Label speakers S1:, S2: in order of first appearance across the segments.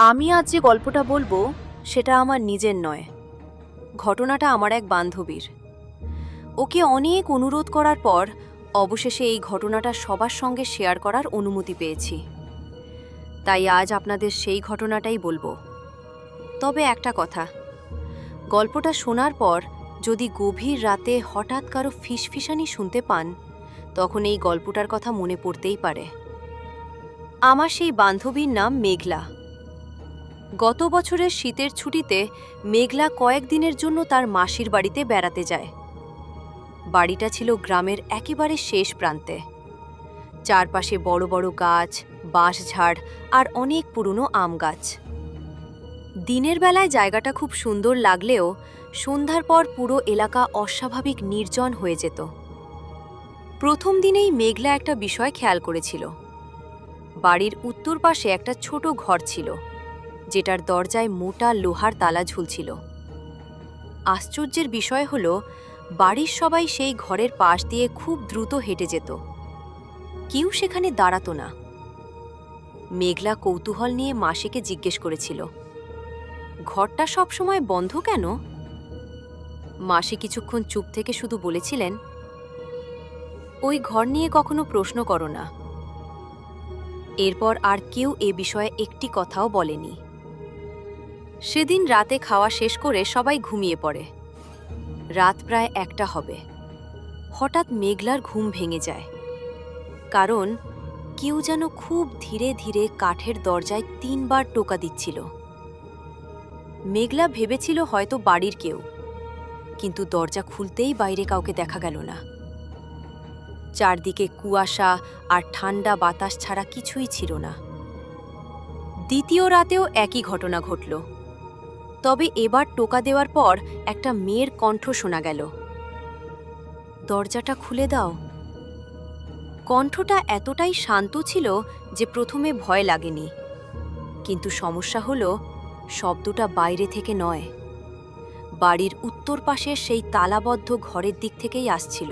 S1: আমি আজ যে গল্পটা বলবো সেটা আমার নিজের নয়। ঘটনাটা আমার এক বান্ধবীর। ওকে অনেক অনুরোধ করার পর অবশেষে এই ঘটনাটা সবার সঙ্গে শেয়ার করার অনুমতি পেয়েছি। তাই আজ আপনাদের সেই ঘটনাটাই বলবো। তবে একটা কথা, গল্পটা শোনার পর যদি গভীর রাতে হঠাৎ কারো ফিসফিসানি শুনতে পান, তখন এই গল্পটার কথা মনে পড়তেই পারে। আমার সেই বান্ধবীর নাম মেঘলা। গত বছরের শীতের ছুটিতে মেঘলা কয়েকদিনের জন্য তার মাসির বাড়িতে বেড়াতে যায়। বাড়িটা ছিল গ্রামের একেবারে শেষ প্রান্তে। চারপাশে বড় বড় গাছ, বাঁশঝাড় আর অনেক পুরনো আম গাছ। দিনের বেলায় জায়গাটা খুব সুন্দর লাগলেও সন্ধ্যার পর পুরো এলাকা অস্বাভাবিক নির্জন হয়ে যেত। প্রথম দিনেই মেঘলা একটা বিষয় খেয়াল করেছিল। বাড়ির উত্তর পাশে একটা ছোট ঘর ছিল, যেটার দরজায় মোটা লোহার তালা ঝুলছিল। আশ্চর্যের বিষয় হল, বাড়ির সবাই সেই ঘরের পাশ দিয়ে খুব দ্রুত হেঁটে যেত। কেউ সেখানে দাঁড়াতো না। মেঘলা কৌতূহল নিয়ে মাসিকে জিজ্ঞেস করেছিল, ঘরটা সবসময় বন্ধ কেন? মাসি কিছুক্ষণ চুপ থেকে শুধু বলেছিলেন, ওই ঘর নিয়ে কখনো প্রশ্ন করো না। এরপর আর কেউ এ বিষয়ে একটি কথাও বলেনি। সেদিন রাতে খাওয়া শেষ করে সবাই ঘুমিয়ে পড়ে। রাত প্রায় 1টা হবে। হঠাৎ মেঘলার ঘুম ভেঙে যায়, কারণ কেউ যেন খুব ধীরে ধীরে কাঠের দরজায় 3বার টোকা দিচ্ছিল। মেঘলা ভেবেছিল হয়তো বাড়ির কেউ, কিন্তু দরজা খুলতেই বাইরে কাউকে দেখা গেল না। চারদিকে কুয়াশা আর ঠান্ডা বাতাস ছাড়া কিছুই ছিল না। দ্বিতীয় রাতেও একই ঘটনা ঘটল, তবে এবার টোকা দেওয়ার পর একটা মেয়ের কণ্ঠ শোনা গেল, দরজাটা খুলে দাও। কণ্ঠটা এতটাই শান্ত ছিল যে প্রথমে ভয় লাগেনি, কিন্তু সমস্যা হলো শব্দটা বাইরে থেকে নয়, বাড়ির উত্তর পাশের সেই তালাবদ্ধ ঘরের দিক থেকেই আসছিল।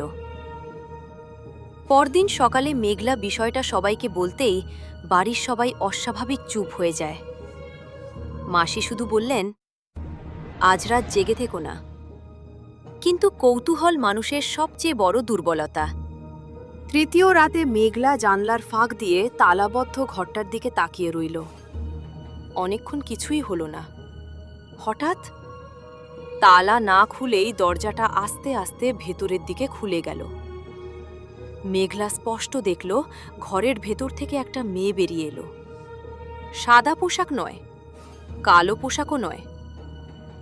S1: পরদিন সকালে মেঘলা বিষয়টা সবাইকে বলতেই বাড়ির সবাই অস্বাভাবিক চুপ হয়ে যায়। মাসি শুধু বললেন, আজ রাত জেগে থেকো না। কিন্তু কৌতূহল মানুষের সবচেয়ে বড় দুর্বলতা। তৃতীয় রাতে মেঘলা জানলার ফাঁক দিয়ে তালাবদ্ধ ঘরটার দিকে তাকিয়ে রইল। অনেকক্ষণ কিছুই হলো না। হঠাৎ তালা না খুলেই দরজাটা আস্তে আস্তে ভেতরের দিকে খুলে গেল। মেঘলা স্পষ্ট দেখল, ঘরের ভেতর থেকে একটা মেয়ে বেরিয়ে এলো। সাদা পোশাক নয়, কালো পোশাকও নয়,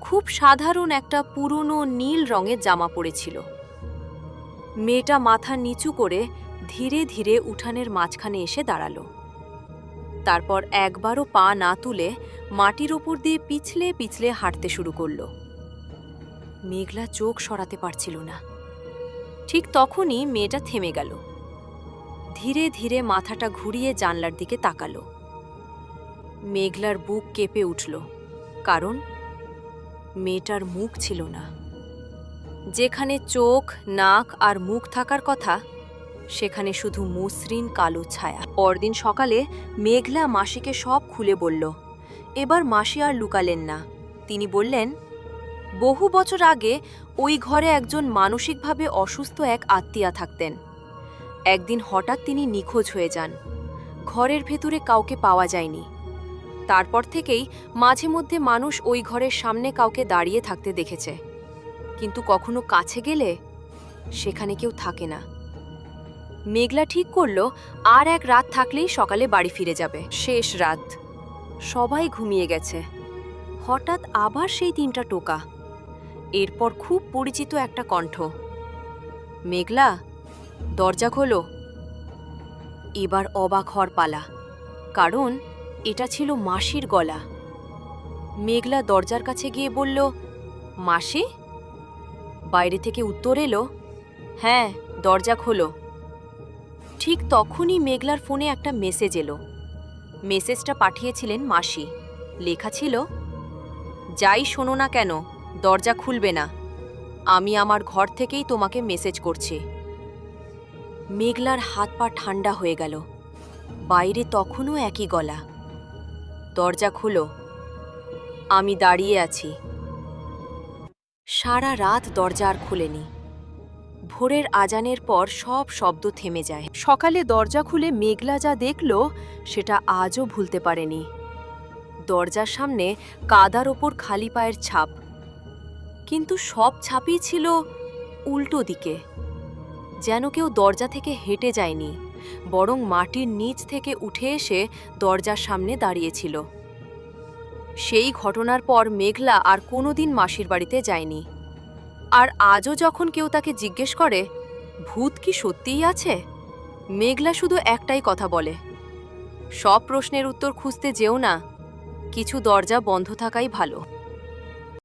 S1: খুব সাধারণ একটা পুরনো নীল রঙের জামা পরেছিল। মেয়েটা মাথা নিচু করে ধীরে ধীরে উঠানের মাঝখানে এসে দাঁড়ালো। তারপর একবারও পা না তুলে মাটির ওপর দিয়ে পিছলে পিছলে হাঁটতে শুরু করল। মেঘলা চোখ সরাতে পারছিল না। ঠিক তখনই মেয়েটা থেমে গেল। ধীরে ধীরে মাথাটা ঘুরিয়ে জানলার দিকে তাকালো। মেঘলার বুক কেঁপে উঠল, কারণ মেয়েটার মুখ ছিল না। যেখানে চোখ, নাক আর মুখ থাকার কথা, সেখানে শুধু মসৃণ কালো ছায়া। পরদিন সকালে মেঘলা মাসিকে সব খুলে বলল। এবার মাসি আর লুকালেন না। তিনি বললেন, বহু বছর আগে ওই ঘরে একজন মানসিকভাবে অসুস্থ এক আত্মীয়া থাকতেন। একদিন হঠাৎ তিনি নিখোঁজ হয়ে যান। ঘরের ভেতরে কাউকে পাওয়া যায়নি। তারপর থেকেই মাঝে মধ্যে মানুষ ওই ঘরের সামনে কাউকে দাঁড়িয়ে থাকতে দেখেছে, কিন্তু কখনো কাছে গেলে সেখানে কেউ থাকে না। মেঘলা ঠিক করল, আর এক রাত থাকলেই সকালে বাড়ি ফিরে যাবে। শেষ রাত, সবাই ঘুমিয়ে গেছে। হঠাৎ আবার সেই 3টা টোকা। এরপর খুব পরিচিত একটা কণ্ঠ, মেঘলা, দরজা খোলো। এবার অবাক হওয়ার পালা, কারণ এটা ছিল মাসির গলা। মেঘলা দরজার কাছে গিয়ে বলল, মাসি? বাইরে থেকে উত্তর এলো, হ্যাঁ, দরজা খোলো। ঠিক তখনই মেঘলার ফোনে একটা মেসেজ এলো। মেসেজটা পাঠিয়েছিলেন মাসি। লেখা ছিল, যাই শোনো না কেন, দরজা খুলবে না। আমি আমার ঘর থেকেই তোমাকে মেসেজ করছি। মেঘলার হাত পা ঠান্ডা হয়ে গেল। বাইরে তখনও একই গলা, দরজা খোলো, আমি দাঁড়িয়ে আছি। সারা রাত দরজা আর খোলেনি। ভোরের আজানের পর সব শব্দ থেমে যায়। সকালে দরজা খুলে মেঘলা যা দেখল সেটা আজও ভুলতে পারেনি। দরজার সামনে কাদার ওপর খালি পায়ের ছাপ, কিন্তু সব ছাপই ছিল উল্টো দিকে। যেন কেউ দরজা থেকে হেঁটে যায়নি, বরং মাটির নিচ থেকে উঠে এসে দরজার সামনে দাঁড়িয়েছিল। সেই ঘটনার পর মেঘলা আর কোনোদিন মাসির বাড়িতে যায়নি। আর আজও যখন কেউ তাকে জিজ্ঞেস করে ভূত কি সত্যিই আছে, মেঘলা শুধু একটাই কথা বলে, সব প্রশ্নের উত্তর খুঁজতে যেও না, কিছু দরজা বন্ধ থাকাই ভালো।